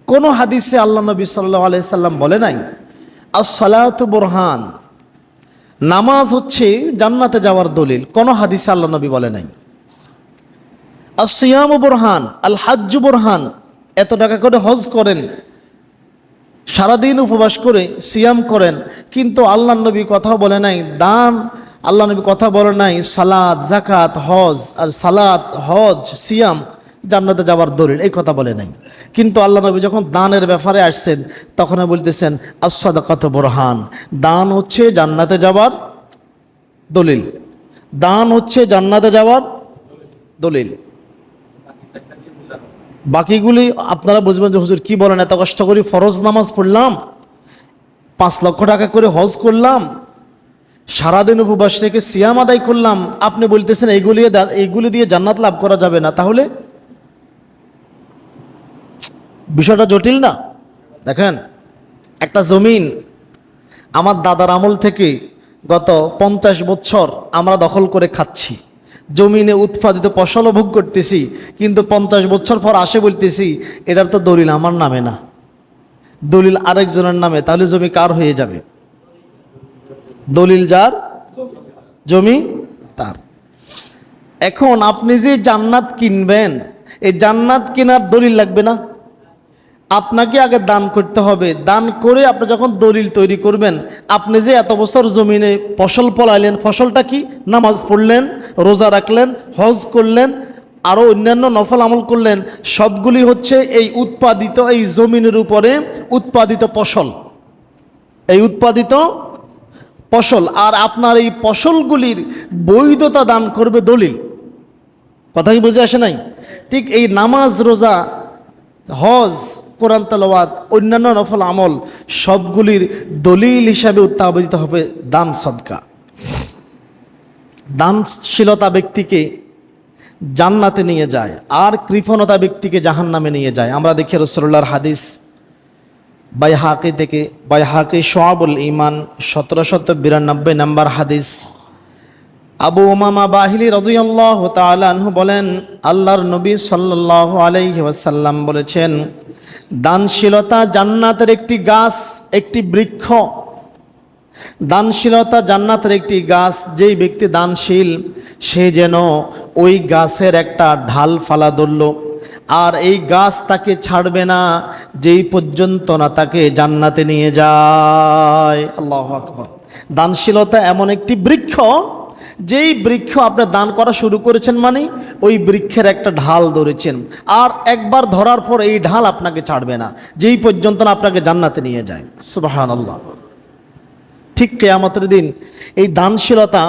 কোন হাদিসে আল্লাহ নবী সাল্লাল্লাহু আলাইহি সাল্লাম বলে নাই আস-সালাতু বুরহান, নামাজ হচ্ছে জান্নাতে যাওয়ার দলিল। কোন হাদিসে আল্লাহ নবী বলে নাই। আস-সিয়ামু বুরহান, আল হাজ্জু বুরহান, এত টাকা করে হজ করেন, সারাদিন উপবাস করে সিয়াম করেন, কিন্তু আল্লাহ নবী কথা বলে নাই দান, আল্লাহ নবী কথা বলে নাই সালাত যাকাত হজ, আর সালাত হজ সিয়াম জান্নাতে যাওয়ার দলিল, এই কথা বলে নাই। কিন্তু আল্লাহ নবী যখন দানের ব্যাপারে আসছেন তখন বলতেছেন আস-সাদাকাতু বুরহান, দান হচ্ছে জান্নাতে যাওয়ার দলিল, দান হচ্ছে জান্নাতে যাওয়ার দলিল। বাকিগুলি আপনারা বুঝবেন যে হুজুর কি বলেন, এত কষ্ট করে ফরজ নামাজ পড়লাম, 5 লক্ষ টাকা করে হজ করলাম, সারাদিন উপবাস থেকে সিয়াম আদায় করলাম, আপনি বলতেছেন এইগুলি দিয়ে জান্নাত লাভ করা যাবে না, তাহলে বিষয়টা জটিল না? দেখেন, একটা জমিন আমার দাদার আমল থেকে গত 50 বছর আমরা দখল করে খাচ্ছি, জমিনে উৎপাদিত ফসলও ভোগ করতেছি, কিন্তু 50 বছর পর আসে বলতেছি এটার তো দলিল আমার নামে না, দলিল আরেকজনের নামে, তাহলে জমি কার হয়ে যাবে? দলিল যার, জমি তার। এখন আপনি যে জান্নাত কিনবেন, এই জান্নাত কেনার দলিল লাগবে না? আপনাকে আগে দান করতে হবে, দান করে আপনি যখন দলিল তৈরি করবেন, আপনি যে এত বছর জমিনে ফসল ফলাইলেন, ফসলটা কি? নামাজ পড়লেন, রোজা রাখলেন, হজ করলেন, আরও অন্যান্য নফল আমল করলেন, সবগুলি হচ্ছে এই উৎপাদিত এই জমিনের উপরে উৎপাদিত ফসল, এই উৎপাদিত ফসল। আর আপনার এই ফসলগুলির বৈধতা দান করবে দলিল। কথা কি বুঝে আসে নাই? ঠিক এই নামাজ, রোজা, হজ, কোরআন তেলাওয়াত, অন্যান্য নফল আমল সবগুলির দলিল হিসাবে উত্থাপিত হবে দান সদকা। দানশীলতা ব্যক্তিকে জান্নাতে নিয়ে যায়, আর কৃপণতা ব্যক্তিকে জাহান্নামে নিয়ে যায়। আমরা দেখি রাসূলুল্লাহর হাদিস, বাইহাকি থেকে, বাইহাকি শুআবুল ঈমান 1792 নম্বর হাদিস। আবু উমামা বাহিলি রাদিয়াল্লাহু তাআলা আনহু বলেন, আল্লাহর নবী সাল্লাল্লাহু আলাইহি ওয়াসাল্লাম বলেছেন, দানশীলতা জান্নাতের একটি গাছ, একটি বৃক্ষ। দানশীলতা জান্নাতের একটি গাছ, যেই ব্যক্তি দানশীল সে যেন ওই গাছের একটা ঢাল ফালা ধরল, আর এই গাছ তাকে ছাড়বে না যেই পর্যন্ত না তাকে জান্নাতে নিয়ে যায়। আল্লাহু আকবার। দানশীলতা এমন একটি বৃক্ষ, যেই বৃক্ষ আপনি দান করা শুরু করেছেন মানে ওই বৃক্ষের একটা ঢাল ধরেছেন, আর একবার ধরার পর এই ঢাল আপনাকে ছাড়বে না যেই পর্যন্ত না আপনাকে জান্নাতে নিয়ে যায়। সুবহানাল্লাহ। ঠিক কিয়ামতের দিন এই দানশীলতা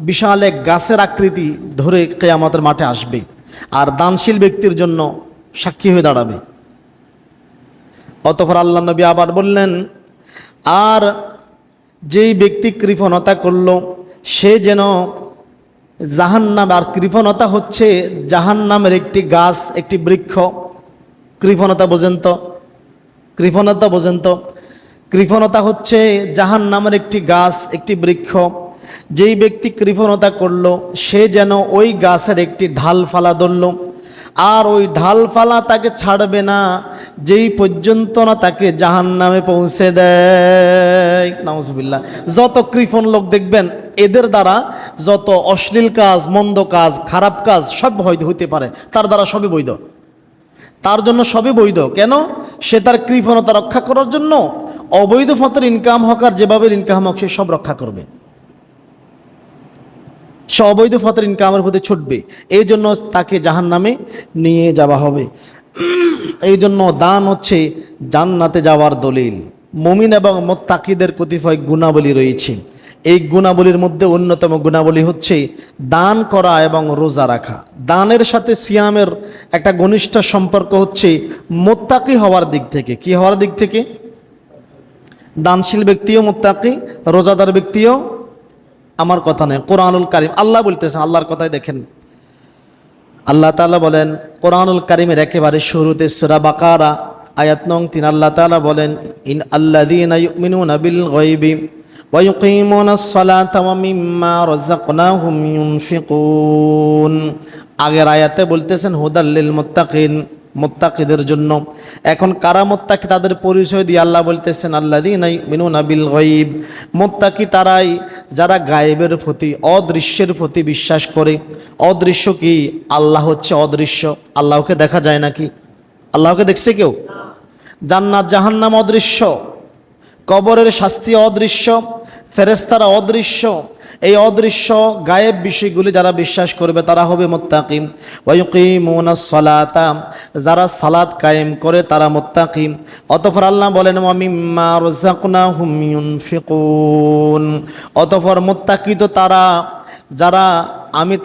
বিশাল এক গাছের আকৃতি ধরে কিয়ামতের মাঠে আসবে, আর দানশীল ব্যক্তির জন্য সাক্ষী হয়ে দাঁড়াবে। অতঃপর আল্লাহ নবী আবার বললেন, আর যেই ব্যক্তি কৃপণতা করল সে যেন জাহান্নাম, আর কৃপণতা হচ্ছে জাহান্নামের একটি গাছ, একটি বৃক্ষ। কৃপণতা বোঝেন তো? কৃপণতা বোঝেন তো? কৃপণতা হচ্ছে জাহান্নামের একটি গাছ, একটি বৃক্ষ। যেই ব্যক্তি কৃপণতা করল সে যেন ওই গাছের একটি ঢালফালা ধরল, আর ওই ঢালফালা তাকে ছাড়বে না যেই পর্যন্ত না তাকে জাহান্নামে পৌঁছে দেয়। নাউজুবিল্লাহ। যত কৃপণ লোক দেখবেন এদের দ্বারা যত অশ্লীল কাজ, মন্দ কাজ, খারাপ কাজ সব হইতে পারে, তার দ্বারা সবই বৈধ, তার জন্য সবই বৈধ। কেন? সে তার কৃপণতা রক্ষা করার জন্য অবৈধ পথের ইনকাম হোক আর যেভাবে ইনকাম হোক সে সব রক্ষা করবে, সে অবৈধ পথের ইনকামের প্রতি ছুটবে, এই জন্য তাকে জাহান্নামে নিয়ে যাওয়া হবে। এই জন্য দান হচ্ছে জান্নাতে যাওয়ার দলিল। মুমিন এবং মুত্তাকিদের কতিপয় গুণাবলী রয়েছে, এই গুণাবলীর মধ্যে অন্যতম গুণাবলী হচ্ছে দান করা এবং রোজা রাখা। দানের সাথে সিয়ামের একটা ঘনিষ্ঠ সম্পর্ক হচ্ছে মুত্তাকি হওয়ার দিক থেকে। কি হওয়ার দিক থেকে? দানশীল ব্যক্তিও মুত্তাকি, রোজাদার ব্যক্তিও। আমার কথা নয়, কোরআনুল কারীম আল্লাহ বলতেছেন, আল্লাহর কথাই দেখেন। আল্লাহ তাআলা বলেন কোরআনুল কারীমের একেবারে শুরুতে সূরা বাকারা আয়াত নং 3, আল্লাহ তাআলা বলেন, ইন আল্লাযীনা ইউমিনুনা বিল গায়বি ওয়া ইউকিমুনাস সালাতা ওয়া মিম্মা রাযাকনাহুম ইউনফিকুন। আগের আয়াতে বলতেছেন হুদাল লিল মুত্তাকিন, মুত্তাকিদের জন্য। এখন কারা মুত্তাকি, তাদের পরিচয় দিয়ে আল্লাহ বলতেছেন আল্লাযীনা ইউমিনুনা বিল গায়ব, মুত্তাকি তারাই যারা গায়েবের প্রতি, অদৃশ্যের প্রতি বিশ্বাস করে। অদৃশ্য কি? আল্লাহ হচ্ছে অদৃশ্য। আল্লাহকে দেখা যায় নাকি? আল্লাহকে দেখছে কেউ? জান্নাত জাহান্নাম অদৃশ্য, কবরের শাস্তি অদৃশ্য, ফেরেশতারা অদৃশ্য। এই অদৃশ্য গায়েব বিষয়গুলি যারা বিশ্বাস করবে তারা হবে মুত্তাকি। ওয়া ইউকিমুনাস সালাতা, যারা সালাত কায়েম করে তারা মুত্তাকি। অতঃপর আল্লাহ বলেন ওয়া মিম্মা রাযাকনাহুম ইউনফিকুন, অতঃপর মুত্তাকি তো তারা যারা আমি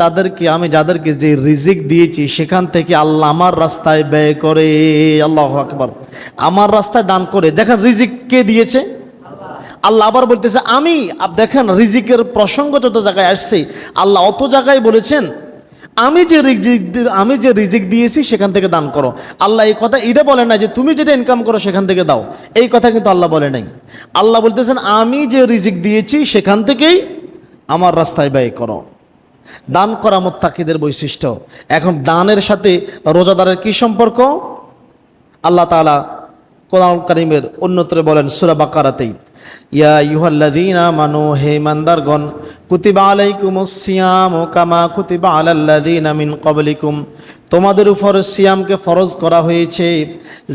যাদেরকে যে রিজিক দিয়েছি সেখান থেকে আল্লাহ আমার রাস্তায় ব্যয় করে। আল্লাহু আকবার, আমার রাস্তায় দান করে। দেখেন রিজিক কে দিয়েছে? আল্লাহ আবার বলতেছে আমি। দেখেন রিজিকের প্রসঙ্গ যত জায়গায় আসছে আল্লাহ অত জায়গায় বলেছেন আমি যে রিজিক দিয়েছি সেখান থেকে দান করো। আল্লাহ এই কথা এটা বলে না যে তুমি যেটা ইনকাম করো সেখান থেকে দাও, এই কথা কিন্তু আল্লাহ বলে নাই। আল্লাহ বলতেছেন আমি যে রিজিক দিয়েছি সেখান থেকেই আমার রাস্তায় ব্যয় করো। দান করা মুত্তাকিদের বৈশিষ্ট্য। এখন দানের সাথে রোজাদারের কি সম্পর্ক? আল্লাহ তাআলা কোরআন কারীমের অন্যত্র বলেন সূরা বাকারাতেই, ইয়া আইয়ুহাল্লাযীনা আমানু, হে ইমানদারগণ, কুতিবা আলাইকুমুস সিয়ামু কামা কুতিবা আলাল্লাযীনা মিন ক্বাবলিকুম, তোমাদের উপর সিয়ামকে ফরজ করা হয়েছে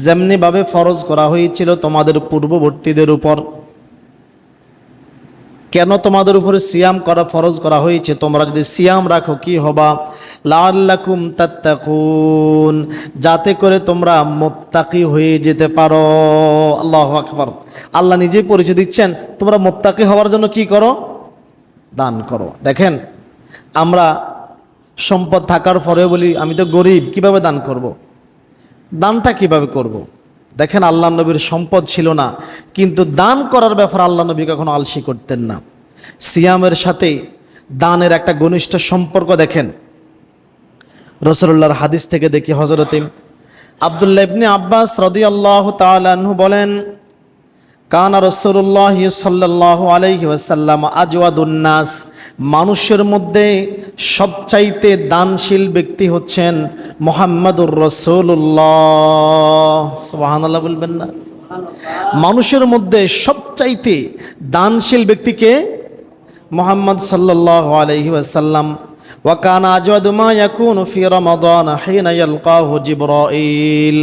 যেমনিভাবে ফরজ করা হয়েছিল তোমাদের পূর্ববর্তীদের উপর। কেন তোমাদের উপরে সিয়াম করা ফরজ করা হয়েছে? তোমরা যদি সিয়াম রাখো কি হবা? লাআল্লাকুম তাত্তাকুন, যাতে করে তোমরা মুত্তাকি হয়ে যেতে পারো। আল্লাহু আকবার। আল্লাহ নিজেই পরিচয় দিচ্ছেন তোমরা মুত্তাকি হওয়ার জন্য কি করো? দান করো। দেখেন আমরা সম্পদ থাকার পরেও বলি আমি তো গরিব, কিভাবে দান করব? দানটা কিভাবে করব? দেখেন আল্লাহ নবীর সম্পদ ছিল না, কিন্তু দান করার ব্যাপারে আল্লাহ নবী কখনো আলসি করতেন না। সিয়ামের সাথে দানের একটা ঘনিষ্ঠ সম্পর্ক দেখেন। রাসূলুল্লাহর হাদিস থেকে দেখি, হযরতে আব্দুল্লাহ ইবনে আব্বাস রাদিয়াল্লাহু তাআলা আনহু বলেন, কানা রাসূলুল্লাহ সাল্লাল্লাহু আলাইহি ওয়াসাল্লাম আজওয়াদুন নাস, মানুষের মধ্যে সবচাইতে দানশীল ব্যক্তি হচ্ছেন মুহাম্মাদুর রাসূলুল্লাহ। সুবহানাল্লাহ বলবেন না? মানুষের মধ্যে সবচাইতে দানশীল ব্যক্তিকে মুহাম্মদ সাল্লাল্লাহু আলাইহি ওয়াসাল্লাম। ওয়া কানা আজওয়াদু মা ইয়াকুনু ফি রমাদান হিনা ইয়ালকাহু জিবরাইল,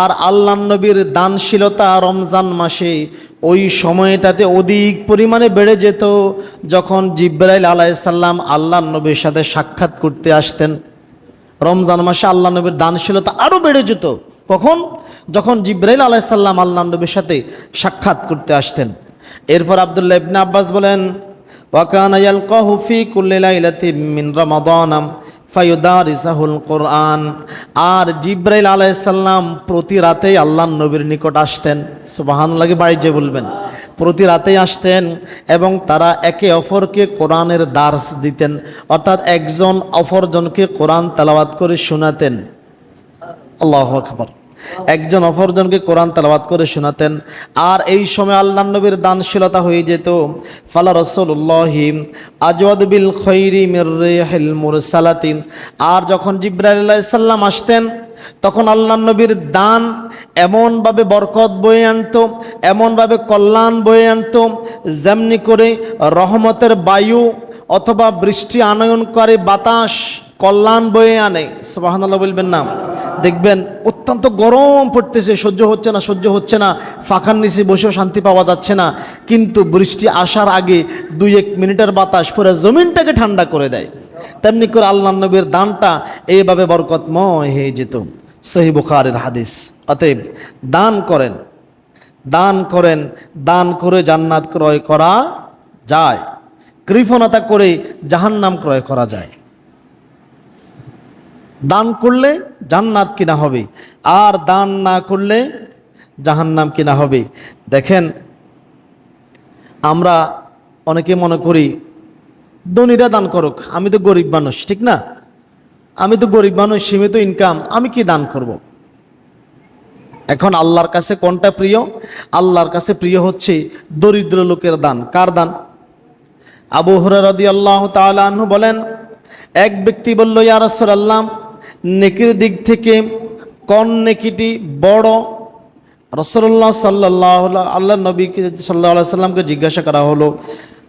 আর আল্লাহর নবীর দানশীলতা রমজান মাসে ওই সময়টাতে অধিক পরিমাণে বেড়ে যেত যখন জিবরাইল আলাইহিস সালাম আল্লাহর নবীর সাথে সাক্ষাৎ করতে আসতেন। রমজান মাসে আল্লাহ নবীর দানশীলতা আরও বেড়ে যেত। কখন? যখন জিবরাইল আলাইহিস সালাম আল্লাহ নবীর সাথে সাক্ষাৎ করতে আসতেন। এরপর আব্দুল্লাহ ইবনে আব্বাস বলেন, ওয়া কানা ইয়ালকাহু ফি কুল্লি লাইলাতিন মিন রমাদান ফায়ুদারিসুল কোরআন, আর জিবরাইল আলাইহিস সালাম প্রতি রাতেই আল্লাহর নবীর নিকট আসতেন। সুবহানাল্লাহ, বাড়ি যে বলবেন, প্রতি রাতেই আসতেন এবং তারা একে অপরকে কোরআনের দার্স দিতেন, অর্থাৎ একজন অপরজনকে কোরআন তেলাওয়াত করে শোনাতেন। আল্লাহু আকবার। একজন অপরজনকে কোরআন তেলাওয়াত করে শোনাতেন। আর এই সময় আল্লাহর নবীর দানশীলতা হয়ে যেত। ফালা রাসূলুল্লাহি আজওয়াদু বিল খায়রি মির রিহিল মুরসালাতি, আর যখন জিবরাইল আলাইহিস সালাম আসতেন তখন আল্লাহর নবীর দান এমনভাবে বরকত বয়ে আনতো, এমনভাবে কল্যাণ বয়ে আনতো, যেমনি করে রহমতের বায়ু অথবা বৃষ্টি আনয়নকারী বাতাস কল্যাণ বয়ে আনে। সুবহানাল্লাহ বলবেন না? দেখবেন অত্যন্ত গরম পড়তেছে, সহ্য হচ্ছে না, ফাঁকার নিচে বসেও শান্তি পাওয়া যাচ্ছে না, কিন্তু বৃষ্টি আসার আগে 2-1 মিনিটের বাতাস পুরো জমিনটাকে ঠান্ডা করে দেয়। তেমনি করে আল্লাহর নবীর দানটা এইভাবে বরকতময় হয়ে যেত। সহিহ বুখারীর হাদিস। অতএব দান করেন, দান করে জান্নাত ক্রয় করা যায়, কৃপণতা করে জাহান্নাম ক্রয় করা যায়। দান করলে জান্নাত কিনা হবে, আর দান না করলে জাহান্নাম কিনা হবে। দেখেন আমরা অনেকে মনে করি ধনীরা দান করুক, আমি তো গরিব মানুষ, ঠিক না? আমি তো গরিব মানুষ, সীমিত ইনকাম, আমি কি দান করব? এখন আল্লাহর কাছে কোনটা প্রিয়? আল্লাহর কাছে প্রিয় হচ্ছে দরিদ্র লোকের দান। কার দান? আবু হুরায়রা রাদিয়াল্লাহু তাআলা আনহু বলেন, এক ব্যক্তি বলল, ইয়া রাসূলুল্লাহ, নেকির দিক থেকে কোন নেকিটি বড়? রাসূলুল্লাহ আল্লাহ নবীকে সাল্লাল্লাহু আলাইহি সাল্লামকে জিজ্ঞাসা করা হলো,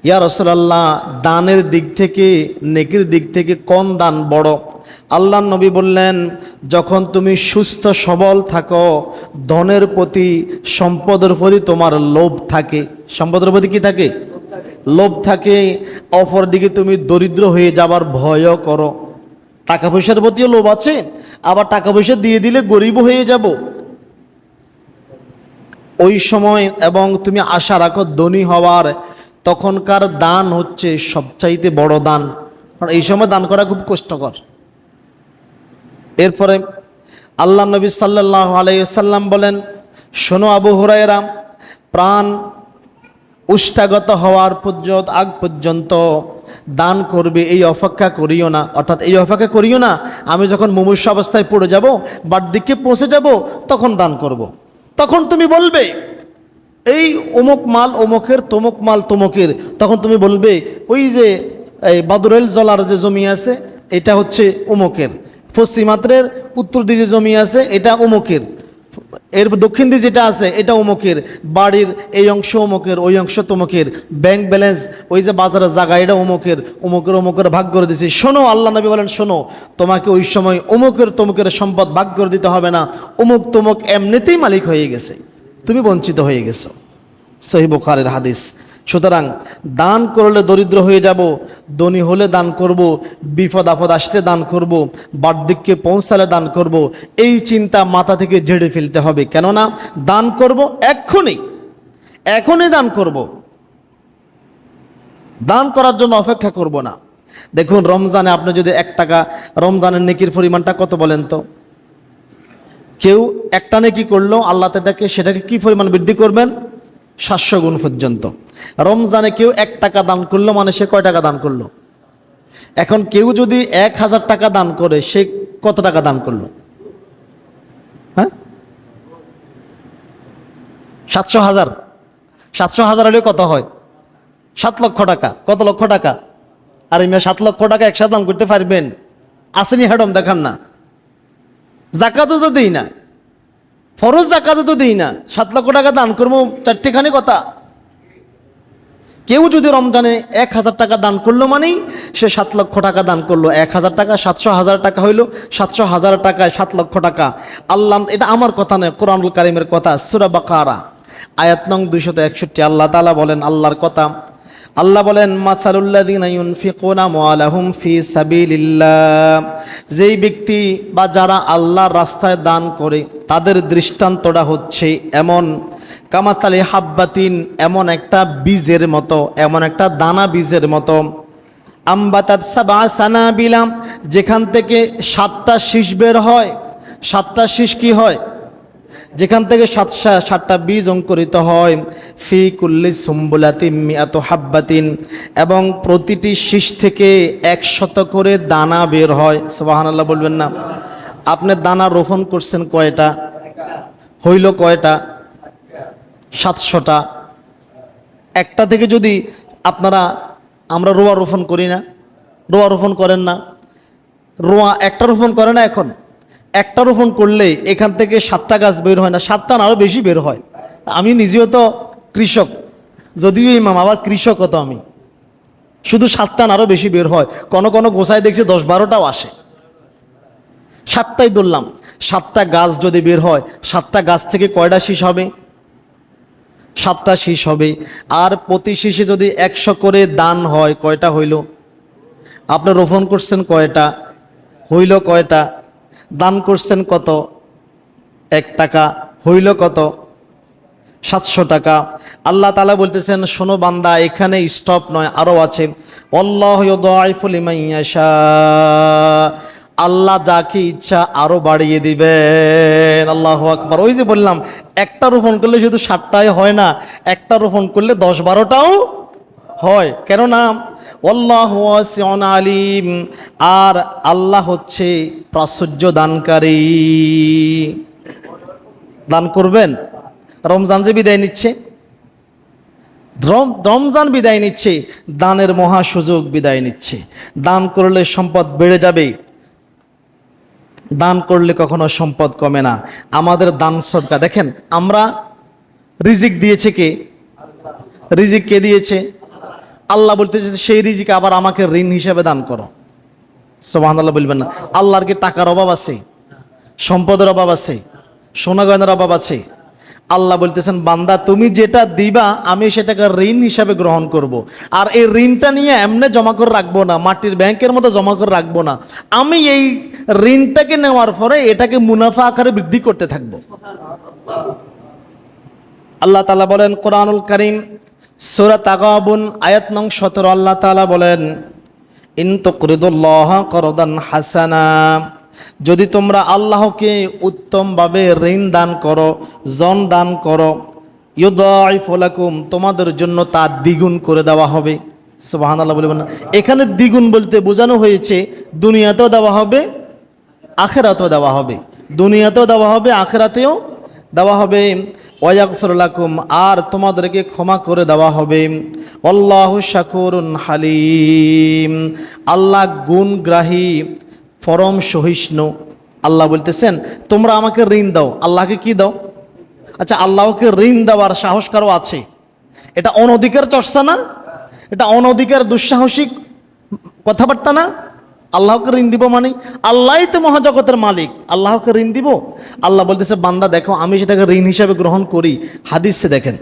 ইয়া রাসূলুল্লাহ, দানের দিক থেকে, নেকির দিক থেকে কোন দান বড়? আল্লাহ নবী বললেন, যখন তুমি সুস্থ সবল থাকো, ধনের প্রতি, সম্পদের প্রতি তোমার লোভ থাকে। সম্পদের প্রতি কি থাকে? লোভ থাকে। অপরদিকে তুমি দরিদ্র হয়ে যাবার ভয়ও করো। টাকা পয়সার প্রতিও লোভ আছে, আবার টাকা পয়সা দিয়ে দিলে গরিব হয়ে যাব ওই সময়, এবং তুমি আশা রাখো ধনী হওয়ার। তখনকার দান হচ্ছে সবচাইতে বড় দান, কারণ এই সময় দান করা খুব কষ্টকর। এরপরে আল্লাহ নবী সাল্লাল্লাহু আলাইহি ওয়াসাল্লাম বলেন, শোনো আবু হুরায়রা, প্রাণ উষ্ঠাগত হওয়ার আগ পর্যন্ত দান করবে, এই অপেক্ষা করিও না। অর্থাৎ এই অপেক্ষা করিও না আমি যখন মুমূর্ষু অবস্থায় পড়ে যাব, বাড়দিকে পৌঁছে যাব, তখন দান করব। তখন তুমি বলবে এই অমুক মাল অমুকের, তমুক মাল তমুকের। তখন তুমি বলবে ওই যে এই বাদুরেল জলার যে জমি আছে এটা হচ্ছে অমুকের, পশ্চিমাত্রের উত্তর দিকে জমি আছে এটা অমুকের, এর দক্ষিণ দিকে যেটা আছে এটা অমুকের, বাড়ির এই অংশ অমুকের, ওই অংশ তমুকের, ব্যাংক ব্যালেন্স, ওই যে বাজারের জায়গা এটা অমুকের, অমুকের ভাগ করে দিয়েছে। শোনো, আল্লাহ নবী বলেন, শোনো, তোমাকে ওই সময় অমুকের তমুকের সম্পদ ভাগ করে দিতে হবে না। অমুক তমুক এমনিতেই মালিক হয়ে গেছে, তুমি বঞ্চিত হয়ে গেছো। সহিহ বুখারীর হাদিস। সুতরাং দান করলে দরিদ্র হয়ে যাব, ধনী হলে দান করব, বিপদ আপদ আসলে দান করব, বার্ধক্যে পৌঁছালে দান করব, এই চিন্তা মাথা থেকে ঝেড়ে ফেলতে হবে। কেননা দান করব এখনই দান করব, দান করার জন্য অপেক্ষা করব না। দেখুন, রমজানে আপনি যদি 1 টাকা, রমজানের নেকির পরিমাণটা কত বলেন তো? কেউ একটা নেকি করলো, আল্লাহ সেটাকে কি পরিমাণ বৃদ্ধি করবেন? 700 গুণ পর্যন্ত। রমজানে কেউ 1 টাকা দান করলো মানে সে কয় টাকা দান করলো? এখন কেউ যদি 1000 টাকা দান করে, সে কত টাকা দান করলো? হ্যাঁ, 700,000 হলে কত হয়? 7 লক্ষ টাকা। কত লক্ষ টাকা? আর এই 7 লক্ষ টাকা একসাথে দান করতে পারবেন? আসেনি হ্যাডম দেখান না। জাকাতও তো দিই না, ফরজ জাকাতও তো দিই না, 7 লক্ষ টাকা দান করবো? চারটেখানি কথা। কেউ যদি রমজানে 1000 টাকা দান করলো মানেই সে 7 লক্ষ টাকা দান করলো। 1000 টাকা 700,000 টাকা হইল, 700,000 টাকায় 7 লক্ষ টাকা। আল্লাহ, এটা আমার কথা নয়, কোরআনুল কারীমের কথা। সূরা বাকারা আয়াত নং 261 আল্লাহ তাআলা বলেন, আল্লাহর কথা। আল্লাহ বলেন, মাসালুল্লাযিনা ইউনফিকুনা আমওয়ালাহুম ফি সাবিলিল্লাহ, যেই ব্যক্তি বা যারা আল্লাহর রাস্তায় দান করে তাদের দৃষ্টান্তটা হচ্ছে এমন, কামাতালি হাব্বাতিন, এমন একটা বীজের মতো, এমন একটা দানা বীজের মতো, আম্বাতাত সাবা সানাবিলা, যেখান থেকে 7টা শীষ বের হয়। 7টা শীষ কি হয়? যেখান থেকে 7টা বীজ অঙ্কুরিত হয়। ফি কুল্লি সুম্বুলাতিন মিআতু হাব্বাতিন, এবং প্রতিটি শীষ থেকে 100 করে দানা বের হয়। সুবহানাল্লাহ বলবেন না? আপনি দানা রোপণ করছেন কয়টা? হইল কয়টা? 700টা। একটা থেকে যদি আমরা রোয়া রোপণ করি না? রোয়া রোপণ করেন না? রোয়া একটা রোপণ করে না? এখন একটা রোপণ করলে এখান থেকে 7টা গাছ বের হয় না? 7টা না, আরও বেশি বের হয়। আমি নিজেও তো কৃষক, যদিও ইমাম, আবার কৃষকও তো আমি। শুধু 7টা না, আরও বেশি বের হয়। কোনো গোছায় দেখছি 10-12টাও আসে। 7টাই ধরলাম। 7টা গাছ যদি বের হয়, 7টা গাছ থেকে কয়টা শীষ হবে? 7টা শীষ হবে। আর প্রতি শীষে যদি 100 করে দান হয়, কয়টা হইল? আপনি রোপণ করছেন কয়টা? হইল কয়টা? দান করছেন কত? 1 টাকা। হইল কত? 700 টাকা। আল্লাহ তাআলা বলতেছেন, শোনো বান্দা, এখানে স্টপ নয়, আরও আছে। আল্লাহু ইউদাইফু লিমান ইয়াশা, আল্লাহ যাকে ইচ্ছা আরও বাড়িয়ে দিবেন। আল্লাহু আকবার। ওই যে বললাম, একটা রোপণ করলে শুধু 7টাই হয় না, একটা রোপণ করলে 10-12টাও হয়। কেননা আল্লাহু ওয়াসিউন আলিম, আর আল্লাহ হচ্ছে প্রাচুর্য দানকারী। দান করবেন। রমজান যে বিদায় নিচ্ছে, রমজান বিদায় নিচ্ছে, দানের মহা সুযোগ বিদায় নিচ্ছে। দান করলে সম্পদ বেড়ে যাবে। দান করলে কখনো সম্পদ কমে না। আমাদের দান সদকা দেখেন, আমরা রিজিক দিয়েছে কে? রিজিক কে দিয়েছে? আল্লাহ বলতেছে সেই রিজিক আবার আমাকে ঋণ হিসেবে দান করো। সুবহানাল্লাহ বলবেন না? আল্লাহর কি টাকার অভাব আছে? সম্পদের অভাব আছে? সোনা গয়নার অভাব আছে? আল্লাহ বলতেছেন বান্দা তুমি যেটা দিবা আমি সেটাকে ঋণ হিসাবে গ্রহণ করব। আর এই ঋণটা নিয়ে এমনি জমা করে রাখবো না, মাটির ব্যাংকের মতো জমা করে রাখবো না। আমি এই ঋণটাকে নেওয়ার পরে এটাকে মুনাফা আকারে বৃদ্ধি করতে থাকবো। আল্লাহ তাআলা বলেন কোরআনুল কারীম সূরা তাগাবুন আয়াত নং 17, আল্লাহ তাআলা বলেন ইন তুকরিদুল্লাহা করদান হাসানা, যদি তোমরা আল্লাহকে উত্তমভাবে ঋণ দান করো, জন দান করো, ইউদাইফু লাকুম, তোমাদের জন্য তা দ্বিগুণ করে দেওয়া হবে। সুবহানাল্লাহ বলবেন না? এখানে দ্বিগুণ বলতে বোঝানো হয়েছে দুনিয়াতেও দেওয়া হবে, আখিরাতেও দেওয়া হবে। দুনিয়াতেও দেওয়া হবে, আখিরাতেও দেওয়া হবে। ওয়াগফির লাকুম, আর তোমাদেরকে ক্ষমা করে দেওয়া হবে। আল্লাহু শাকুরুন হালিম, আল্লাহ গুণগ্রাহী, পরম সহিষ্ণু। আল্লাহ বলতেছেন তোমরা আমাকে ঋণ দাও। আল্লাহকে কি দাও? আচ্ছা, আল্লাহকে ঋণ দেওয়ার সাহস কারো আছে? এটা অনধিকার চর্চা না? এটা অনধিকার দুঃসাহসিক কথাবার্তা না? আল্লাহকে ঋণ দিব মানে? আল্লাহই তো মহাজগতের মালিক, আল্লাহকে ঋণ দিব? আল্লাহ বলতেছে বান্দা দেখো আমি সেটাকে ঋণ হিসাবে গ্রহণ করি। হাদিসে দেখেন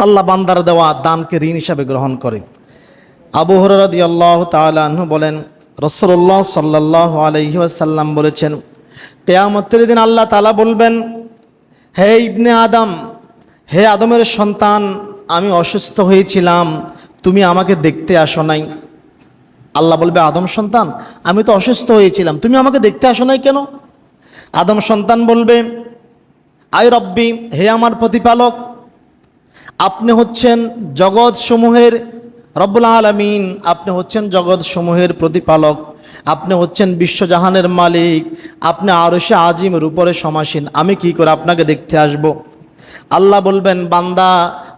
আল্লাহ বান্দার দেওয়া দানকে ঋণ হিসাবে গ্রহণ করে। আবু হুরায়রা রাদিয়াল্লাহু তাআলা আনহু বলেন রাসূলুল্লাহ সাল্লাল্লাহু আলাইহি ওয়াসাল্লাম বলেছেন কিয়ামতের দিন আল্লাহ তাআলা বলবেন হে ইবনে আদম, হে আদমের সন্তান, আমি অসুস্থ হয়েছিলাম, তুমি আমাকে দেখতে আসো নাই। আল্লাহ বলবে আদম সন্তান আমি তো অসুস্থ হয়েছিলাম, তুমি আমাকে দেখতে আসো নাই কেন? আদম সন্তান বলবে আয় রব্বি, হে আমার প্রতিপালক, আপনি হচ্ছেন জগৎ সমূহের রব্বুল আলামিন, আপনি হচ্ছেন জগৎ সমূহের প্রতিপালক, আপনি হচ্ছেন বিশ্বজাহানের মালিক, আপনি আরশে আজিমের উপরে সমাসীন, আমি কি করে আপনাকে দেখতে আসব? আল্লাহ বলবেন বান্দা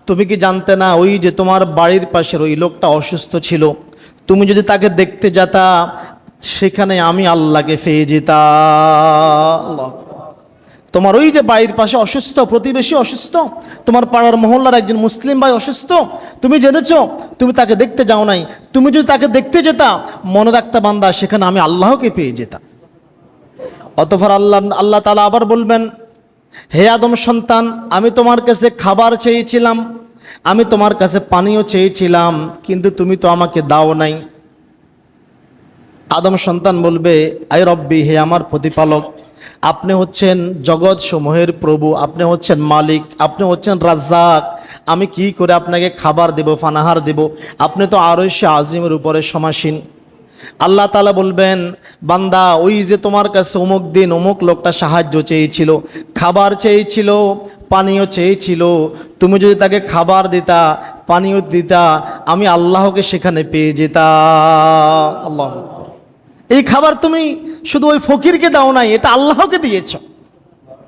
তুমি কি জানতে না ওই যে তোমার বাড়ির পাশের ওই লোকটা অসুস্থ ছিল, তুমি যদি তাকে দেখতে যেতা সেখানে আমি আল্লাহকে পেয়ে যেতাম। তোমার ওই যে বাড়ির পাশে অসুস্থ প্রতিবেশী অসুস্থ, তোমার পাড়ার মহল্লার একজন মুসলিম ভাই অসুস্থ, তুমি জেনেছো, তুমি তাকে দেখতে যাও নাই, তুমি যদি তাকে দেখতে যেতা মনে রাখতা বান্দা সেখানে আমি আল্লাহকে পেয়ে যেতাম। অতঃপর আল্লাহ তাআলা আবার বলবেন হে আদম সন্তান, আমি তোমার কাছে খাবার চেয়েছিলাম, আমি তোমার কাছে পানীয় চেয়েছিলাম, কিন্তু তুমি তো আমাকে দাও নাই। আদম সন্তান বলবে আয় রব্বি, হে আমার প্রতিপালক, আপনি হচ্ছেন জগৎ সমূহের প্রভু, আপনি হচ্ছেন মালিক, আপনি হচ্ছেন রাজ্জাক, আমি কি করে আপনাকে খাবার দেব, পানাহার দেব? আপনি তো আরশে আজিমের উপরে সমাসীন। আল্লাহ তাআলা বলবেন বান্দা ওই যে তোমার কাছে অমুক দিন অমুক লোকটা সাহায্য চেয়েছিল, খাবার চেয়েছিল, পানীয় চেয়েছিল, তুমি যদি তাকে খাবার দিতা পানীয় দিতা আমি আল্লাহকে সেখানে পেয়ে যেতাম। আল্লাহ, এই খাবার তুমি শুধু ওই ফকিরকে দাও নাই, এটা আল্লাহকে দিয়েছ,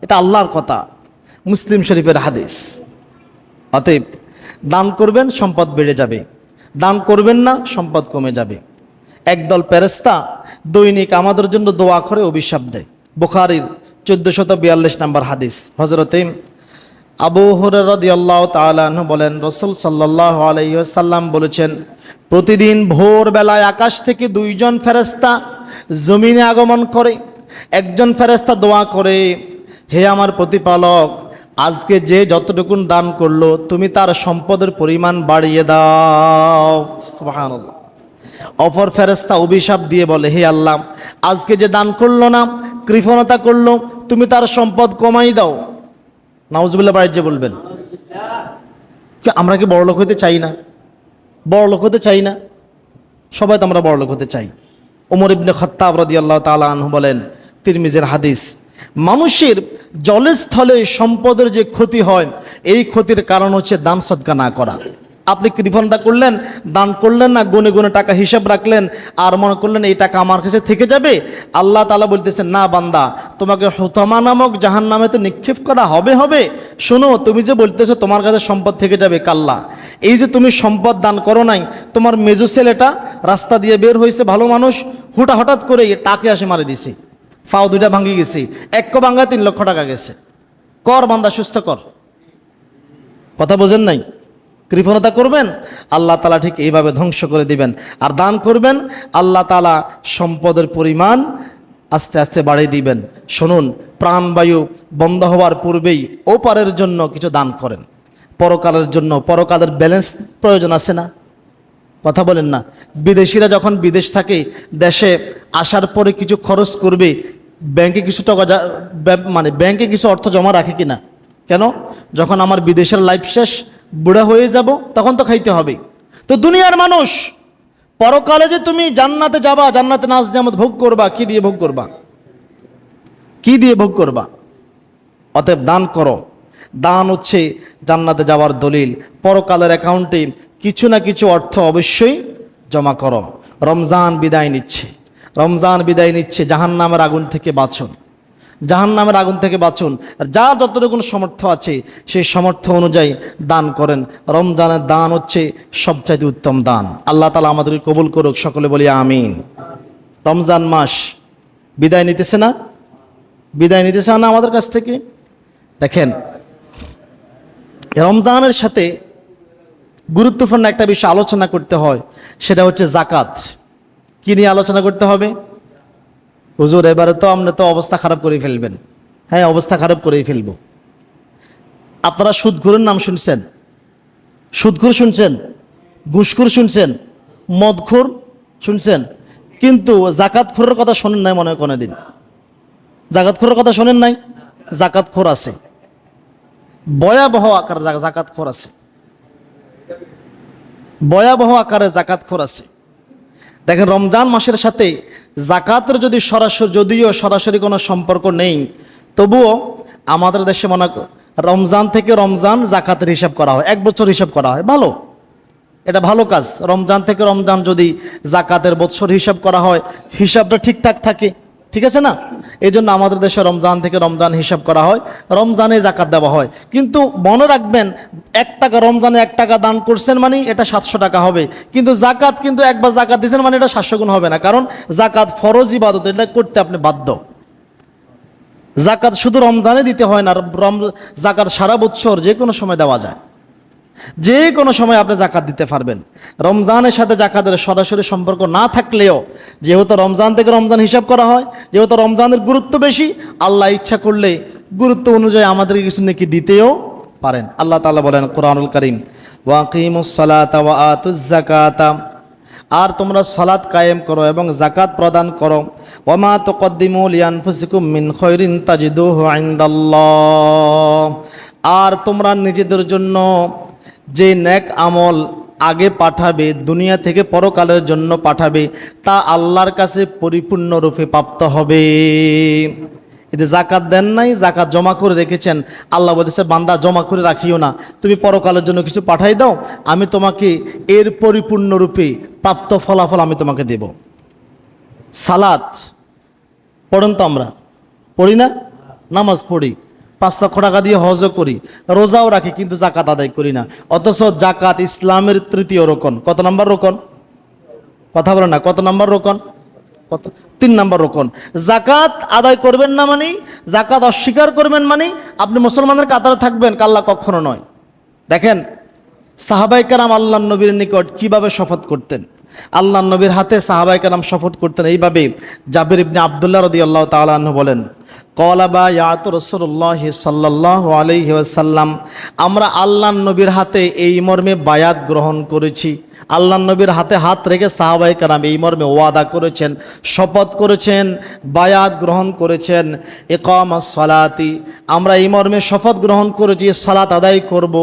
এটা আল্লাহর কথা, মুসলিম শরীফের হাদিস। অতএব দান করবেন সম্পদ বেড়ে যাবে, দান করবেন না সম্পদ কমে যাবে। একদল ফেরেশতা দৈনিক আমাদের জন্য দোয়া করে অভিশাপ দেয়। বুখারীর 1442 নম্বর হাদিস। হযরতে আবু হুরায়রা রাদিয়াল্লাহু তাআলা আনহু বলেন রাসূল সাল্লাল্লাহু আলাইহি ওয়াসাল্লাম বলেছেন প্রতিদিন ভোরবেলায় আকাশ থেকে দুইজন ফেরেশতা জমিনে আগমন করে। একজন ফেরেশতা দোয়া করে হে আমার প্রতিপালক, আজকে যে যতটুকুন দান করলো তুমি তার সম্পদের পরিমাণ বাড়িয়ে দাও। সুবহানাল্লাহ। অপর ফেরেশতা অভিশাপ দিয়ে বলে হে আল্লাহ, আজকে যে দান করলো না, কৃপণতা করলো, তুমি তার সম্পদ কমাই দাও। নাউজুবিল্লাহ বাড়ি যে বলবেন। আমরা কি বড়লোক হতে চাই না? বড়লোক হতে চাই না? সবাই তো আমরা বড়লোক হতে চাই। ওমর ইবনে খাত্তাব রাদিয়াল্লাহু তাআলা আনহু বলেন, তিরমিজির হাদিস, মানুষের জলে স্থলে সম্পদের যে ক্ষতি হয় এই ক্ষতির কারণ হচ্ছে দান সদকা না করা। আপনি কৃপণতা করলেন, দান করলেন না, গুনে গুনে টাকা হিসাব রাখলেন আর মনে করলেন এই টাকা আমার কাছে থেকে যাবে। আল্লাহ তাআলা বলতেছেন, না বান্দা, তোমাকে হুতামা নামক জাহান্নামে তো নিক্ষেপ করা হবে। শোনো, তুমি যে বলতেছো তোমার কাছে সম্পদ থেকে যাবে, কাল্লা, এই যে তুমি সম্পদ দান করো নাই, তোমার মেজো ছেলেটা রাস্তা দিয়ে বের হয়েছে, ভালো মানুষ, হঠাৎ করে টাকে আসে মারে দিছি, ফাও দুইটা ভাঙি গেছি, এক ভাঙ্গা 3 লক্ষ টাকা গেছে। কর বান্দা, সুস্থ কর। কথা বোঝেন নাই? কৃপণতা করবেন, আল্লাহ তাআলা ঠিক এইভাবে ধ্বংস করে দিবেন। আর দান করবেন, আল্লাহ তাআলা সম্পদের পরিমাণ আস্তে আস্তে বাড়িয়ে দিবেন। শুনুন, প্রাণবায়ু বন্ধ হওয়ার পূর্বেই ওপারের জন্য কিছু দান করেন, পরকালের জন্য। পরকালের ব্যালেন্স প্রয়োজন আছে না? কথা বলেন না? বিদেশিরা যখন বিদেশ থাকে, দেশে আসার পরে কিছু খরচ করবে, ব্যাংকে কিছু টাকা মানে ব্যাংকে কিছু অর্থ জমা রাখে কিনা? কেন? যখন আমার বিদেশের লাইফ শেষ, বুড়া হয়ে যাব, তখন তো খাইতে হবে। তো দুনিয়ার মানুষ, পরকালে যে তুমি জান্নাতে যাবা, জান্নাতে নাজ নিয়ামত ভোগ করবা, কি দিয়ে ভোগ করবা? কি দিয়ে ভোগ করবা? অতএব দান করো। দান হচ্ছে জান্নাতে যাওয়ার দলিল। পরকালের অ্যাকাউন্টে কিছু না কিছু অর্থ অবশ্যই জমা করো। রমজান বিদায় নিচ্ছে, জাহান্নামের আগুন থেকে বাঁচুন, জাহান্নামের আগুন থেকে বাঁচুন। আর যার যতটুকু সামর্থ্য আছে সেই সামর্থ্য অনুযায়ী দান করেন। রমজানের দান হচ্ছে সবচাইতে উত্তম দান। আল্লাহ তাআলা আমাদেরকে কবুল করুক, সকলে বলি আমিন। রমজান মাস বিদায় নিতেছে না আমাদের কাছ থেকে। দেখেন, রমজানের সাথে গুরুত্বপূর্ণ একটা বিষয় আলোচনা করতে হয়, সেটা হচ্ছে জাকাত। কি নিয়ে আলোচনা করতে হবে? হুজুর, এবারে তো আপনি তো অবস্থা খারাপ করে ফেলবেন। হ্যাঁ, অবস্থা খারাপ করেই ফেলবো। আপনারা সুদখোরের নাম শুনছেন? সুদখোর শুনছেন? ঘুষখোর শুনছেন? মদখোর শুনছেন? কিন্তু জাকাতখোরের কথা শোনেন নাই মনে হয় কোনোদিন? জাকাতখোরের কথা শোনেন নাই? জাকাতখোর আছে, ভয়াবহ আকারে জাকাতখোর আছে, ভয়াবহ আকারে জাকাতখোর আছে। দেখেন, রমজান মাসের সাথে জাকাতের যদিও সরাসরি কোনো সম্পর্ক নেই, তবুও আমাদের দেশে রমজান থেকে রমজান জাকাতের হিসাব করা হয়, 1 বছর হিসাব করা হয়। ভালো, এটা ভালো কাজ। রমজান থেকে রমজান যদি জাকাতের বছর হিসাব করা হয়, হিসাবটা ঠিকঠাক থাকে, ঠিক আছে না? এই জন্য আমাদের দেশে রমজান থেকে রমজান হিসাব করা হয়, রমজানে জাকাত দেওয়া হয়। কিন্তু মনে রাখবেন, 1 টাকা, রমজানে 1 টাকা দান করছেন মানে এটা 700 টাকা হবে। কিন্তু জাকাত, কিন্তু একবার জাকাত দিয়েছেন মানে এটা 700 গুণ হবে না, কারণ জাকাত ফরজ ইবাদত, এটা করতে আপনি বাধ্য। জাকাত শুধু রমজানে দিতে হয় না, জাকাত সারা বছর যে কোনো সময় দেওয়া যায়, যে কোনো সময় আপনি জাকাত দিতে পারবেন। রমজানের সাথে জাকাতের সরাসরি সম্পর্ক না থাকলেও, যেহেতু রমজান থেকে রমজান হিসাব করা হয়, যেহেতু রমজানের গুরুত্ব বেশি, আল্লাহ ইচ্ছা করলে গুরুত্ব অনুযায়ী আমাদেরকে কিছু নাকি দিতেও পারেন। আল্লাহ তাআলা বলেন কোরআনুল কারীম, ওয়াকিমুস সালাতা ওয়া আতুজ যাকাতা, আর তোমরা সালাত কায়েম করো এবং জাকাত প্রদান করো। ওয়ামা তুকদ্দিমু লিআনফুসিকুম মিন খায়রিন তাজিদুহু ইনদাল্লাহ, আর তোমরা নিজেদের জন্য যে নেক আমল আগে পাঠাবে, দুনিয়া থেকে পরকালের জন্য পাঠাবে, তা আল্লাহর কাছে পরিপূর্ণরূপে প্রাপ্ত হবে। এতে জাকাত দেন নাই, জাকাত জমা করে রেখেছেন, আল্লাহ বলেছে বান্দা জমা করে রাখিও না, তুমি পরকালের জন্য কিছু পাঠাই দাও, আমি তোমাকে এর পরিপূর্ণরূপে প্রাপ্ত ফলাফল আমি তোমাকে দেব। সালাত পড়েন তো, আমরা পড়ি না? নামাজ পড়ি, 5 লক্ষ টাকা দিয়ে হজও করি, রোজাও রাখি, কিন্তু জাকাত আদায় করি না। অথচ জাকাত ইসলামের 3য় রোকন। কত নম্বর রোকন? কথা বলেন না, কত নম্বর রোকন? কত? 3 নম্বর রোকন। জাকাত আদায় করবেন না মানে, জাকাত অস্বীকার করবেন মানে আপনি মুসলমানের কাতারে থাকবেন, কাল্লা কখনো নয়। দেখেন, সাহাবায়ে কেরাম আল্লাহর নবীর নিকট কিভাবে শপথ করতেন। আল্লাহর নবীর হাতে সাহাবায়ে কেরাম শপথ করতেন এইভাবে। জাবির ইবনে আব্দুল্লাহ রাদিয়াল্লাহু তাআলা আনহু বলেন, ক্বালা বায়াতু রাসূলুল্লাহ সাল্লাল্লাহু আলাইহি ওয়াসাল্লাম, আমরা আল্লাহর নবীর হাতে এই মর্মে বায়াত গ্রহণ করেছি। আল্লাহর নবীর হাতে হাত রেখে সাহাবায়ে কেরাম এই মর্মে ওয়াদা করেছেন, শপথ করেছেন, বায়াত গ্রহণ করেছেন। ইকামাস সালাতি, আমরা এই মর্মে শপথ গ্রহণ করেছি সালাত আদায় করব।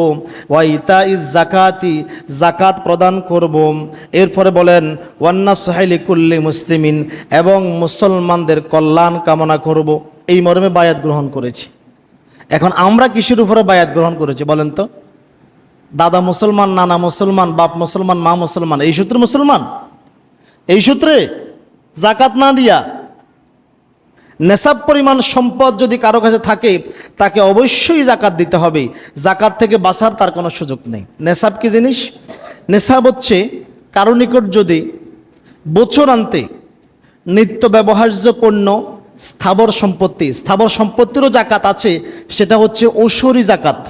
ওয়া ইতাইজ যাকাতি, যাকাত প্রদান করব। এরপরে বলেন ওয়ান্নাসহি লিকুল্লি মুসলিমিন, এবং মুসলমানদের কল্যাণ কামনা করব। এই মর্মে বায়াত গ্রহণ করেছি। এখন আমরা কিসের উপরে বায়াত গ্রহণ করেছি বলেন তো? দাদা মুসলমান, নানা মুসলমান, বাপ মুসলমান, মা মুসলমান, এই সূত্রে মুসলমান? এই সূত্রে জাকাত না দিয়া নেশাব পরিমাণ সম্পদ যদি কারো কাছে থাকে তাকে অবশ্যই জাকাত দিতে হবে। জাকাত থেকে বাঁচার তার কোনো সুযোগ নেই। নেশাব কি জিনিস? নেশাব হচ্ছে কারো নিকট যদি বছরান্তে নিত্য ব্যবহার্য পণ্য, স্থাবর সম্পত্তি, স্থাবর সম্পত্তিরও জাকাত আছে, সেটা হচ্ছে ঔষধি জাকাত।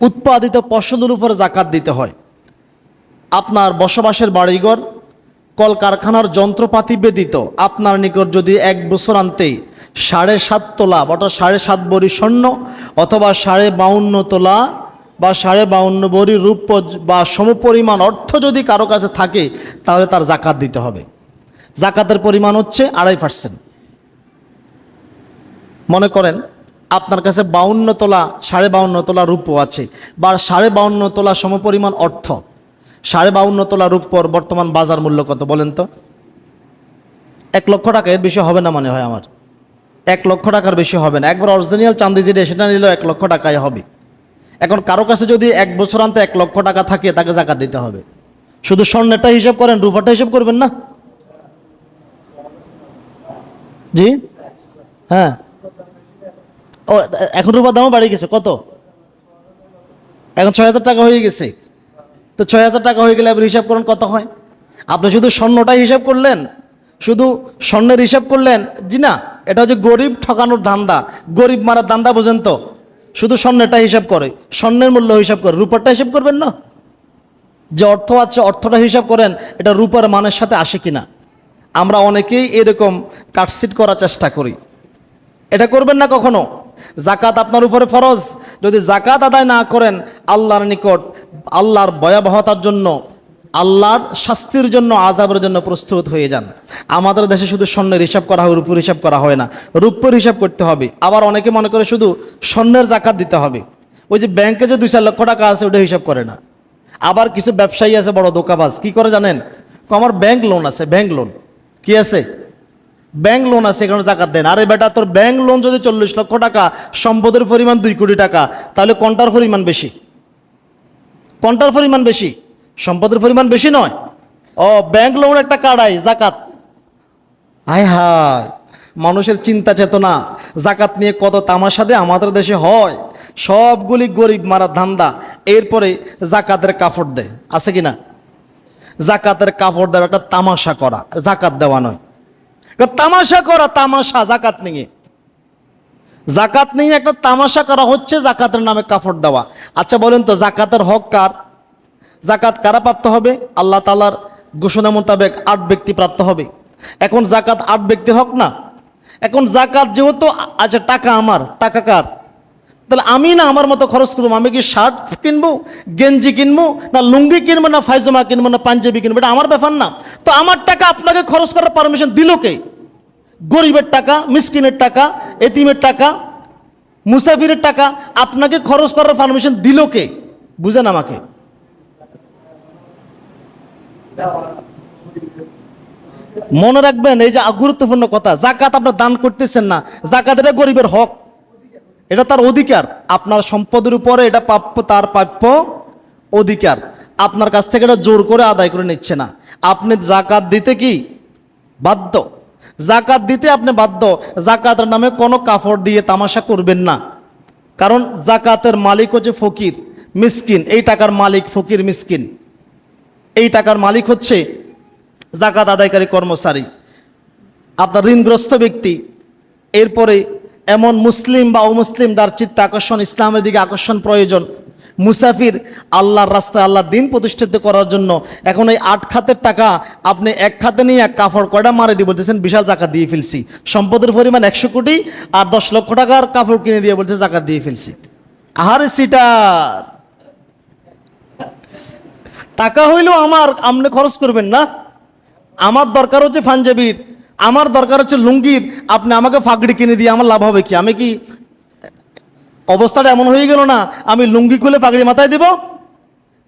উৎপাদিত ফসলের উপর জাকাত দিতে হয়। আপনার বসবাসের বাড়িঘর, কলকারখানার যন্ত্রপাতি ব্যতীত আপনার নিকট যদি এক বছরান্তে 7.5 তোলা অর্থাৎ 7.5 ভরি স্বর্ণ অথবা 52.5 তোলা বা 52.5 ভরি রূপ বা সমপরিমাণ অর্থ যদি কারো কাছে থাকে তাহলে তার জাকাত দিতে হবে। জাকাতের পরিমাণ হচ্ছে 2.5%। মনে করেন আপনার কাছে 52 তোলা 52.5 তোলা রূপো আছে বা 52.5 তোলা সমপরিমাণ অর্থ। 52.5 তোলা রূপোর বর্তমান বাজার মূল্য কত বলেন তো? 1 লক্ষ টাকা, এর বেশি হবে না মনে হয় আমার। 1 লক্ষ টাকার বেশি হবে না। একবার অরিজিনাল চাঁদি যেটা সেটা নিলেও 1 লক্ষ টাকায় হবে। এখন কারো কাছে যদি 1 বছরান্তে 1 লক্ষ টাকা থাকে তাকে জাকাত দিতে হবে। শুধু স্বর্ণেরটা হিসাব করেন, রূপাটা হিসাব করবেন না? জি হ্যাঁ। ও এখন রূপার দামও বাড়ে গেছে। কত? এখন 6,000 টাকা হয়ে গেছে। তো 6,000 টাকা হয়ে গেলে আপনি হিসাব করুন কত হয়। আপনি শুধু স্বর্ণটাই হিসাব করলেন, শুধু স্বর্ণের হিসাব করলেন, জি না, এটা হচ্ছে গরিব ঠকানোর ধান্দা, গরিব মারার ধান্দা, বোঝেন তো? শুধু স্বর্ণেরটা হিসাব করে, স্বর্ণের মূল্য হিসাব করে, রূপারটা হিসাব করবেন না। যে অর্থ আছে অর্থটা হিসাব করেন এটা রূপার মানের সাথে আসে কিনা। আমরা অনেকেই এরকম কাটছিট করার চেষ্টা করি, এটা করবেন না কখনো। জাকাত আপনার উপরে ফরজ। যদি জাকাত আদায় না করেন আল্লাহর নিকট আল্লাহর ভয়াবহতার জন্য, আল্লাহর শাস্তির জন্য, আযাবের জন্য প্রস্তুত হয়ে যান। আমাদের দেশে শুধু স্বর্ণের হিসাব করা হয়, রূপের হিসাব করা হয় না। রূপের হিসাব করতে হবে। আবার অনেকে মনে করে শুধু স্বর্ণের জাকাত দিতে হবে। ওই যে ব্যাংকে যে 2-4 লক্ষ টাকা আছে ওটা হিসাব করে না। আবার কিছু ব্যবসায়ী আছে বড় দোকাবাজ, কি করে জানেন? আমার ব্যাংক লোন আছে, ব্যাংক লোন কি আছে, ব্যাংক লোন আছে, এখানে জাকাত দেন। আরে বেটা, তোর ব্যাংক লোন যদি 40 লক্ষ টাকা, সম্পদের পরিমাণ 2 কোটি টাকা, তাহলে কোনটার পরিমাণ বেশি? কোনটার পরিমাণ বেশি? সম্পদের পরিমাণ বেশি নয়? ও ব্যাংক লোন একটা কাড়াই জাকাত। হায় হায়, মানুষের চিন্তা চেতনা জাকাত নিয়ে কত তামাশা দিয়ে আমাদের দেশে হয়। সবগুলি গরিব মারা ধান্দা। এরপরে জাকাতের কাপড় দেয়, আছে কি না? জাকাতের কাপড় দেওয়া একটা তামাশা করা, জাকাত দেওয়া নয়, তামাশা করা, তামাশা। জাকাত নিয়ে, জাকাত নিয়ে একটা তামাশা করা হচ্ছে, জাকাতের নামে কাপড় দেওয়া। আচ্ছা বলেন তো, জাকাতের হক কার? জাকাত কারা প্রাপ্ত হবে? আল্লাহ তাআলার ঘোষণা মোতাবেক 8 ব্যক্তি প্রাপ্ত হবে। এখন জাকাত 8 ব্যক্তির হক না? এখন জাকাত যেহেতু, আচ্ছা টাকা আমার, টাকা কার? তাহলে আমি না আমার মতো খরচ করবো? আমি কি শার্ট কিনবো, গেঞ্জি কিনবো, না লুঙ্গি কিনবো, না ফাইজামা কিনবো, না পাঞ্জাবি কিনবো? এটা আমার ব্যাপার না। তো আমার টাকা আপনাকে খরচ করার পারমিশন দিল কে? গরিবের টাকা, মিসকিনের টাকা, এতিমের টাকা, মুসাফিরের টাকা আপনাকে খরচ করার পারমিশন দিল কে? বুঝেন আমাকে। মনে রাখবেন, এই যে গুরুত্বপূর্ণ কথা, জাকাত আপনার দান করতেছেন না, জাকাত এটা গরিবের হক, এটা তার অধিকার। আপনার সম্পদের উপরে এটা প্রাপ্য, তার প্রাপ্য অধিকার। আপনার কাছ থেকে এটা জোর করে আদায় করে নিচ্ছে না। আপনি জাকাত দিতে কি বাধ্য, জাকাত দিতে আপনি বাধ্য। জাকাতের নামে কোনো কাপড় দিয়ে তামাশা করবেন না, কারণ জাকাতের মালিক হচ্ছে ফকির মিসকিন। এই টাকার মালিক ফকির মিসকিন, এই টাকার মালিক হচ্ছে জাকাত আদায়কারী কর্মচারী, আপনার ঋণগ্রস্ত ব্যক্তি। এরপরে এমন মুসলিম বা অমুসলিম যার চিত্ত আকর্ষণ, ইসলামের দিকে আকর্ষণ প্রয়োজন, মুসাফির, আল্লাহর রাস্তায় আল্লাহর দিন প্রতিষ্ঠিত করার জন্য। এখন এই 8 খাতের টাকা আপনি 1 খাতে নিয়ে এক কাপড় কয়টা মারে দিয়ে বলতেছেন বিশাল জাকাত দিয়ে ফেলছি। সম্পদের পরিমাণ 100 কোটি আর 10 লক্ষ টাকার কাপড় কিনে দিয়ে বলছে জাকাত দিয়ে ফেলছি। আহারে সিটার, টাকা হইলেও আমার, আপনি খরচ করবেন না। আমার দরকার হচ্ছে পাঞ্জাবির, আমার দরকার হচ্ছে লুঙ্গির, আপনি আমাকে ফাগড়ি কিনে দিয়ে আমার লাভ হবে কি? আমি কি, অবস্থাটা এমন হয়ে গেল না আমি লুঙ্গি খুলে পাগড়ি মাথায় দেব?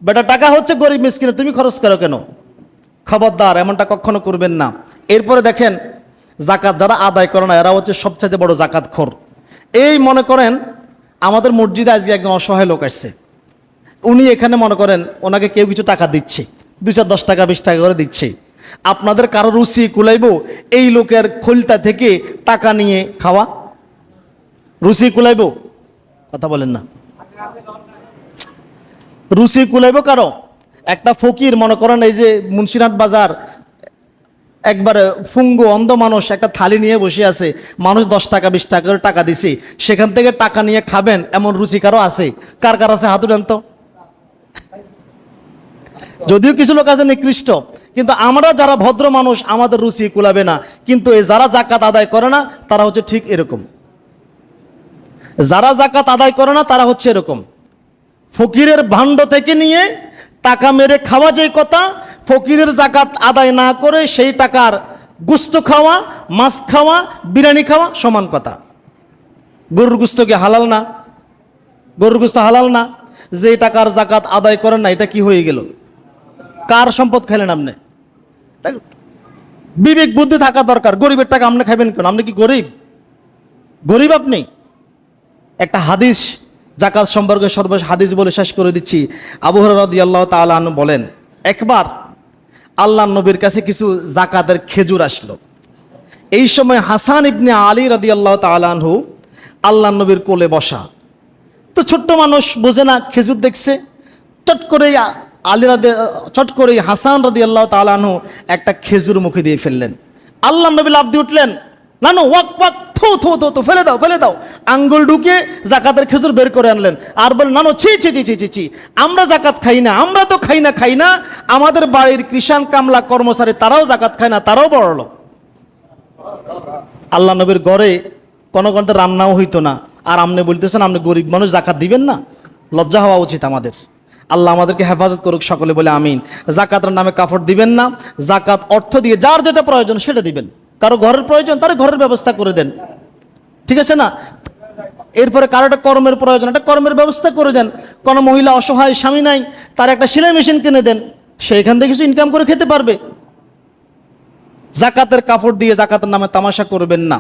বেটা টাকা হচ্ছে গরিব মিসকিনের, তুমি খরচ করো কেন? খবরদার, এমনটা কখনো করবেন না। এরপরে দেখেন, জাকাত যারা আদায় করে না এরা হচ্ছে সবচাইতে বড় জাকাতখোর। এই মনে করেন আমাদের মসজিদে আজকে একজন অসহায় লোক আসছে, উনি এখানে মনে করেন ওনাকে কেউ কিছু টাকা দিচ্ছে, 2-10 টাকা 20 টাকা করে দিচ্ছে। আপনাদের কারো রুচি কুলাইব এই লোকের খোলতা থেকে টাকা নিয়ে খাওয়া? রুচি কুলাইব? কথা বলেন না। রুচি কুলাইব কারো? একটা ফকির মনে করেন এই যে মুন্সিরহাট বাজার একবারে ফুঙ্গু অন্ধ মানুষ একটা থালি নিয়ে বসে আছে, মানুষ 10 টাকা 20 টাকা করে টাকা দিছে, সেখান থেকে টাকা নিয়ে খাবেন এমন রুচি কারো আছে? কার কার আছে হাত উঠান তো। যদিও কিছু লোক আছে নিকৃষ্ট, কিন্তু আমরা যারা ভদ্র মানুষ আমাদের রুচি কুলাবে না। কিন্তু এই যারা জাকাত আদায় করে না তারা হচ্ছে ঠিক এরকম। যারা জাকাত আদায় করে না তারা হচ্ছে এরকম। ফকিরের ভাণ্ড থেকে নিয়ে টাকা মেরে খাওয়া যেই কথা, ফকিরের জাকাত আদায় না করে সেই টাকার গুস্ত খাওয়া, মাছ খাওয়া, বিরিয়ানি খাওয়া সমান কথা। গরুর গুস্ত কি হালাল না? গরুর গুস্ত হালাল না? যে টাকার জাকাত আদায় করেন না এটা কি হয়ে গেল? কার সম্পদ খাইলেন আপনি? বিবেক বুদ্ধি থাকা দরকার। গরিবের টাকা আপনি খাইবেন কেন? আপনি কি গরিব? গরিব আপনি? একটা হাদিস জাকাত সম্পর্কে সর্বশেষ হাদিস বলে শেষ করে দিচ্ছি। আবু হুরায়রা রাদিয়াল্লাহু তাআলা আনহু বলেন, একবার আল্লাহর নবীর কাছে কিছু জাকাতের খেজুর আসলো। এই সময় হাসান ইবনে আলী রাদিয়াল্লাহু তাআলা আনহু আল্লাহর নবীর কোলে বসা। তো ছোট্ট মানুষ বোঝে না, খেজুর দেখছে, চট করেই হাসান রাদিয়াল্লাহু তাআলা আনহু একটা খেজুর মুখে দিয়ে ফেললেন। আল্লাহর নবী লাফ দিয়ে উঠলেন, নানু ওয়াক ওয়াক, থু থু থু থু, ফেলে দাও ফেলে দাও। আঙ্গুল ঢুকে জাকাতের খেজুর বের করে আনলেন আর বলেন, নানু ছি ছি ছি ছি ছি ছি, আমরা জাকাত খাই না, আমরা তো খাই না, আমাদের বাড়ির কৃষাণ কামলা কর্মচারী তারাও জাকাত খায় না, তারাও বড় লোক। আল্লাহ নবীর ঘরে কোনো কোনটা রান্নাও হইতো না, আর আপনি বলতেছেন আপনি গরিব মানুষ জাকাত দিবেন না? লজ্জা হওয়া উচিত আমাদের। আল্লাহ আমাদেরকে হেফাজত করুক, সকলে বলে আমিন। জাকাতের নামে কাপড় দিবেন না, জাকাত অর্থ দিয়ে যার যেটা প্রয়োজন সেটা দিবেন। কারো ঘরের প্রয়োজন তার ঘরের ব্যবস্থা করে দেন, ঠিক আছে না? এরপরে কারো একটা কর্মের প্রয়োজন, একটা কর্মের ব্যবস্থা করে দেন। কোনো মহিলা অসহায়, স্বামী নাই, তার একটা সেলাই মেশিন কিনে দেন, সে এখান থেকে কিছু ইনকাম করে খেতে পারবে। জাকাতের কাপড় দিয়ে জাকাতের নামে তামাশা করবেন না।